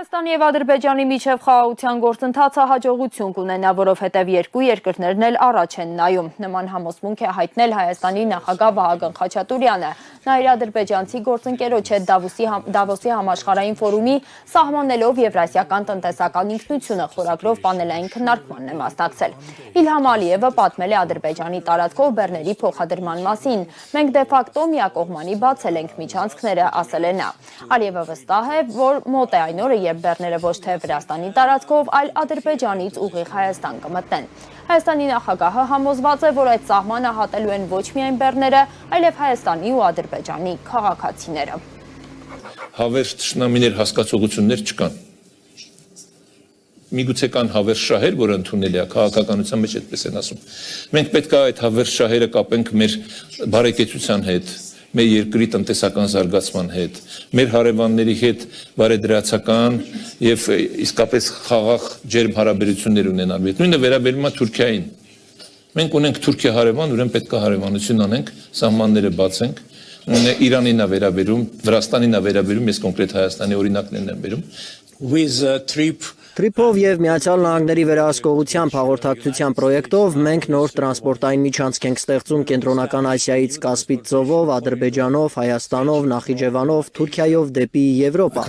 Հայաստանի և Ադրբեջանի միջև խաղաղության գործընթացը հաջողություն կունենա, որովհետև երկու երկրներն էլ առաջ են նայում։ Նման համոզմունք է հայտնել Հայաստանի նախագահ Վահագն Խաչատուրյանը։ Նա իր ադրբեջանցի գործընկերոջ հետ Դավոսի համաշխարհային ֆորումի «Սահմանելով Եվրասիական տնտեսական ինքնությունը» խորագրով պանելային քննարկմանն է մասնակցել։ Իլհամ Ալիևը պատմել է Ադրբեջանի տարածքով բեռների փոխադրման մասին։ Մենք դե ֆակտո միակողմանի բացել ենք միջանցքները, ասել է նա։ Ալիևը վստահ է, որ մոտ է այն օրը, երբ բեռները ոչ թե Վրաստանի տարածքով, այլ Ադրբեջանից ուղիղ Հայաստան կմտնեն։ Հայաստանի նախագահը համոզված է, որ այդ սահմանը հատելու են ոչ միայն բեռները, այլև Հայաստանի ու Ադրբեջանի քաղաքացիները։ Հավերժ թշնամիներ հասկացողություններ չկան։ Միգուցե կան հավերժ շահեր, որ ընդունել է քաղաքականության մեջ այդպես են ասում։ Մենք պետք է այդ հավերժ շահերը կապենք մեր բարեկեցության հետ, մեր երկրի տնտեսական զարգացման հետ, մեր հարևանների հետ բարեդրացական եւ իսկապես խաղաղ ջերմ հարաբերություններ ունենալու հետ։ Նույնը վերաբերում է Թուրքիային։ Մենք ունենք Թուրքիա հարևան, ուրեմն պետք է հարևանություն անենք, սահմանները բացենք։ Իրանին է վերաբերում, Վրաստանին է վերաբերում, ես կոնկրետ Հայաստանի օրինակներն եմ բերում։ Թրիփով և Միացյալ Նահանգների վերահսկողությամբ հաղորդակցության պրոյեկտով մենք նոր տրանսպորտային միջանցք ենք ստեղծում Կենտրոնական Ասիայից Կասպից ծովով, Ադրբեջանով, Հայաստանով, Նախիջևանով, Թուրքիայով դեպի Եվրոպա։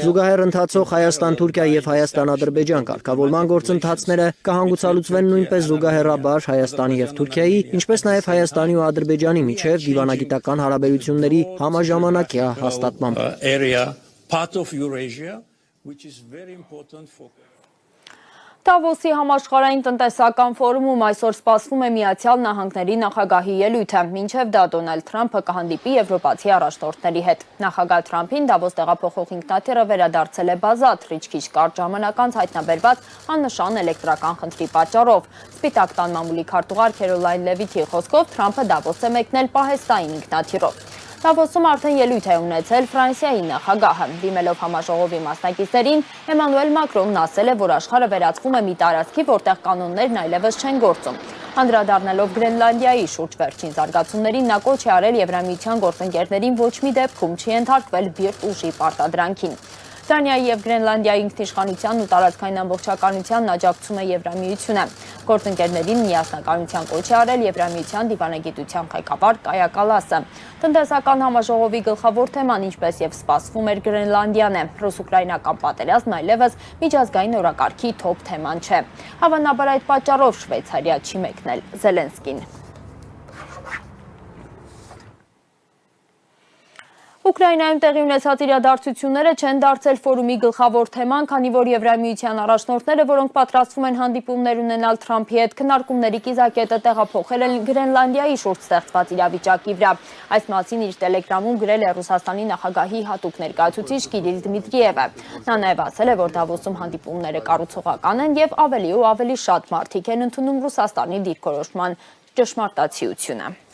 Զուգահեռ ընթացող Հայաստան-Թուրքիա և Հայաստան-Ադրբեջան կարգավորման գործընթացները կհանգուցալուծվեն նույնպես զուգահեռաբար Հայաստանի և Թուրքիայի, ինչպես նաև Հայաստանի ու Ադրբեջանի միջև դիվանագիտական հարաբերությունների համաժամանակյա հաստատմամբ։ Part of Eurasia, which is very important for... Դավոսի համաշխարհային տնտեսական ֆորումում այսօր սպասվում է Միացյալ Նահանգների նախագահի ելույթը, մինչև դա Դոնալդ Թրամփը կհանդիպի եվրոպացի առաջնորդների հետ։ Նախագահ Թրամփին Դավոս տեղափոխող ինքնաթիռը վերադարձել է բազա, թռիչքի կարճ ժամանակ անց հայտնաբերված աննշան էլեկտրական խնդրի պատճառով։ Սպիտակ տան մամուլի քարտուղար Քերոլայն Լևիթի խոսքով Թրամփը Դավոս է մեկնել պահեստային ինքնաթիռով։ Դավոսում արդեն ելույթ է ունեցել Ֆրանսիայի նախագահը։ Դիմելով համաժողովի մասնակիցներին, Էմանուել Մակրոնն ասել է, որ աշխարհը վերածվում է մի տարածքի, որտեղ կանոններն այլևս չեն գործում։ Անդրադառնալով Գրենլանդիայի շուրջ վերջին զարգացումներին, նա կոչ է արել Եվրամիության գործընկերներին ոչ մի դեպքում չի ենթարկվել բիրտ ուժի պարտադրանքին։ Դանիայի և Գրենլանդիայի ինքնիշխանությանն ու տարածքային ամբողջականությանն աջակցում է Եվրամիությունը։ Գործընկերներին միասնականության կոչ է արել Եվրամիության դիվանագիտության ղեկավար Կայա Կալասը։ Տնտեսական համաժողովի գլխավոր թեման, ինչպես եւ սպասվում էր, Գրենլանդիան է։ Ռուս-ուկրաինական պատերազմն այլևս միջազգային օրակարգի թոփ թեման չէ։ Հավանաբար այդ պատճառով Շվեյցարիա չի մեկնել Զելենսկին։ Ուկրաինայում տեղի ունեցած իրադարձությունները չեն դարձել ֆորումի գլխավոր թեման, քանի որ Եվրամիության առաջնորդները, որոնք պատրաստվում են հանդիպումներ ունենալ Թրամփի հետ, քննարկումների կիզակետը տեղափոխել են Գրենլանդիայի շուրջ ստեղծված իրավիճակի վրա։ Այս մասին իր տելեգրամում գրել է Ռուսաստանի նախագահի հատուկ ներկայացուցիչ Կիրիլ Դմիտրիևը։ Նա նաև ասել է, որ Դավոսում հանդիպումները կառուցողական են եւ ավելի ու ավելի շատ մարդիկ են ընդունում Ռուսաստանի դիրքորոշման ճշմարտացիությունը։